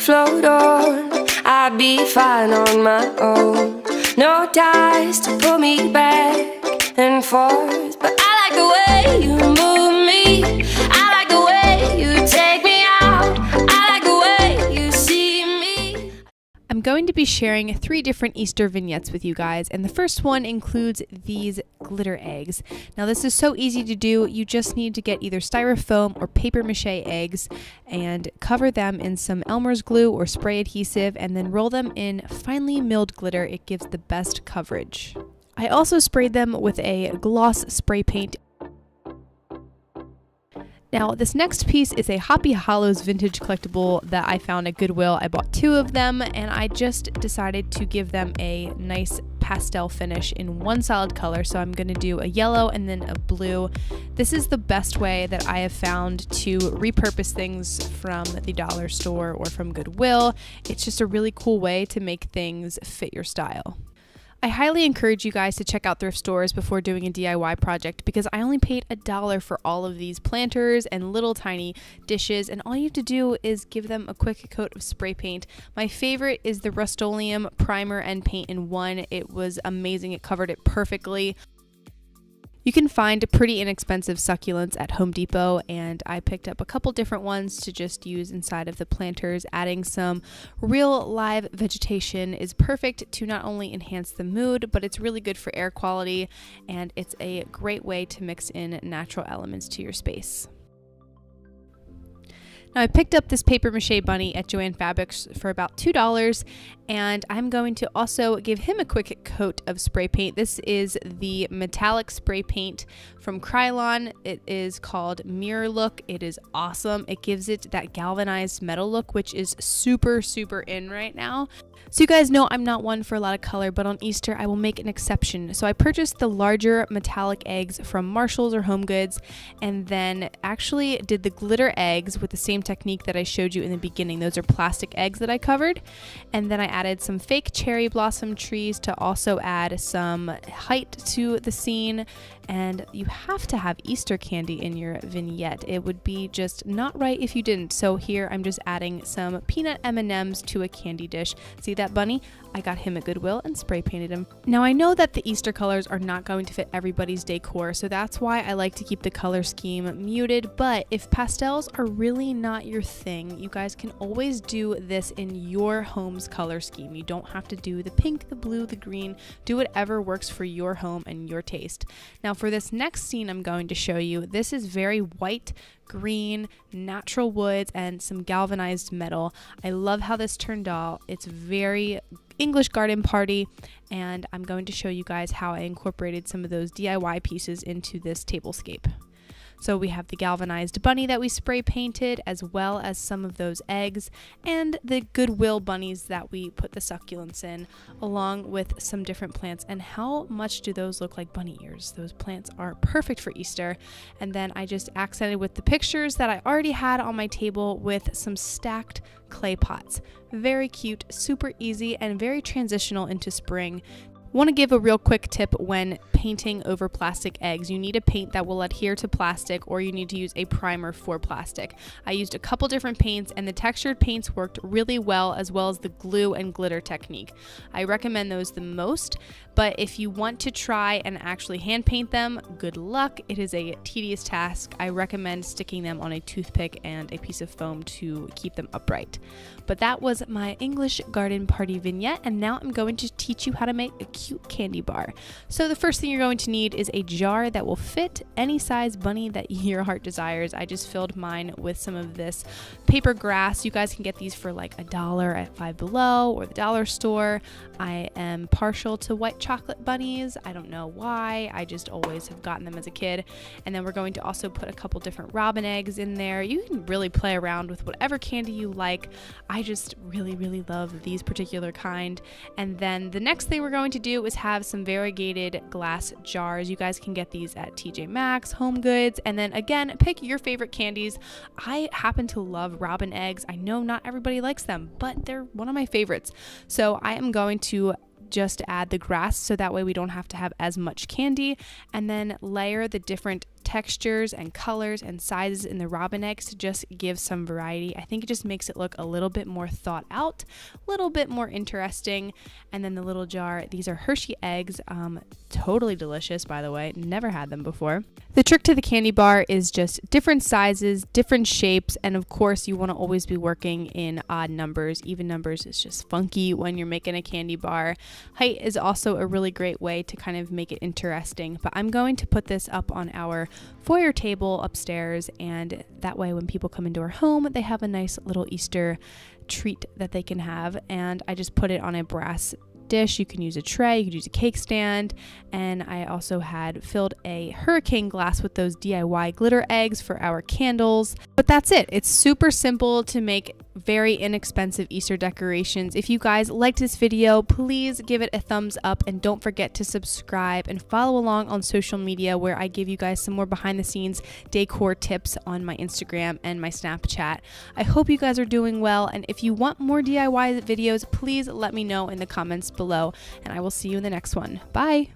float on, I'd be fine on my own. No ties to pull me back and forth, but I like the way you move me. I like the way you take me out. I like the way you see me. I'm going to be sharing 3 different Easter vignettes with you guys, and the first one includes these glitter eggs. Now this is so easy to do. You just need to get either styrofoam or paper mache eggs and cover them in some Elmer's glue or spray adhesive, and then roll them in finely milled glitter. It gives the best coverage. I also sprayed them with a gloss spray paint. Now, this next piece is a Hoppy Hollows vintage collectible that I found at Goodwill. I bought 2 of them, and I just decided to give them a nice pastel finish in one solid color. So I'm going to do a yellow and then a blue. This is the best way that I have found to repurpose things from the dollar store or from Goodwill. It's just a really cool way to make things fit your style. I highly encourage you guys to check out thrift stores before doing a DIY project, because I only paid $1 for all of these planters and little tiny dishes, and all you have to do is give them a quick coat of spray paint. My favorite is the Rust-Oleum primer and paint in one. It was amazing. It covered it perfectly. You can find pretty inexpensive succulents at Home Depot, and I picked up a couple different ones to just use inside of the planters. Adding some real live vegetation is perfect to not only enhance the mood, but it's really good for air quality, and it's a great way to mix in natural elements to your space. Now, I picked up this paper mache bunny at Joann Fabrics for about $2, and I'm going to also give him a quick coat of spray paint. This is the metallic spray paint from Krylon. It is called Mirror Look. It is awesome. It gives it that galvanized metal look, which is super, super in right now. So you guys know I'm not one for a lot of color, but on Easter I will make an exception. So I purchased the larger metallic eggs from Marshalls or Home Goods, and then actually did the glitter eggs with the same technique that I showed you in the beginning. Those are plastic eggs that I covered, and then I added some fake cherry blossom trees to also add some height to the scene. And you have to have Easter candy in your vignette. It would be just not right if you didn't. So here I'm just adding some peanut M&Ms to a candy dish. See that bunny? I got him at Goodwill and spray painted him. Now I know that the Easter colors are not going to fit everybody's decor, so that's why I like to keep the color scheme muted. But if pastels are really not your thing, you guys can always do this in your home's color scheme. You don't have to do the pink, the blue, the green. Do whatever works for your home and your taste. Now for this next scene I'm going to show you, this is very white, green, natural woods, and some galvanized metal. I love how this turned out. It's very English garden party, and I'm going to show you guys how I incorporated some of those DIY pieces into this tablescape. So we have the galvanized bunny that we spray painted, as well as some of those eggs and the Goodwill bunnies that we put the succulents in, along with some different plants. And how much do those look like bunny ears? Those plants are perfect for Easter. And then I just accented with the pictures that I already had on my table with some stacked clay pots. Very cute, super easy, and very transitional into spring. Want to give a real quick tip when painting over plastic eggs. You need a paint that will adhere to plastic, or you need to use a primer for plastic. I used a couple different paints, and the textured paints worked really well, as well as the glue and glitter technique. I recommend those the most, but if you want to try and actually hand paint them, good luck. It is a tedious task. I recommend sticking them on a toothpick and a piece of foam to keep them upright. But that was my English garden party vignette, and now I'm going to teach you how to make a cute candy bar. So the first thing you're going to need is a jar that will fit any size bunny that your heart desires. I just filled mine with some of this paper grass. You guys can get these for like $1 at Five Below or the dollar store. I am partial to white chocolate bunnies. I don't know why. I just always have gotten them as a kid. And then we're going to also put a couple different robin eggs in there. You can really play around with whatever candy you like. I just really, really love these particular kind. And then the next thing we're going to do is have some variegated glass jars. You guys can get these at TJ Maxx, Home Goods, and then again, pick your favorite candies. I happen to love robin eggs. I know not everybody likes them, but they're one of my favorites. So I am going to just add the grass so that way we don't have to have as much candy, and then layer the different textures and colors and sizes in the robin eggs to just give some variety. I think it just makes it look a little bit more thought out, a little bit more interesting. And then the little jar, these are Hershey eggs, totally delicious, by the way, never had them before. The trick to the candy bar is just different sizes, different shapes, and of course you want to always be working in odd numbers. Even numbers is just funky when you're making a candy bar. Height is also a really great way to kind of make it interesting, but I'm going to put this up on our foyer table upstairs, and that way when people come into our home, they have a nice little Easter treat that they can have. And I just put it on a brass dish. You can use a tray, you could use a cake stand, and I also had filled a hurricane glass with those DIY glitter eggs for our candles. But that's it. It's super simple to make very inexpensive Easter decorations. If you guys liked this video, please give it a thumbs up and don't forget to subscribe and follow along on social media, where I give you guys some more behind the scenes decor tips on my Instagram and my Snapchat. I hope you guys are doing well, and if you want more DIY videos, please let me know in the comments below, and I will see you in the next one. Bye.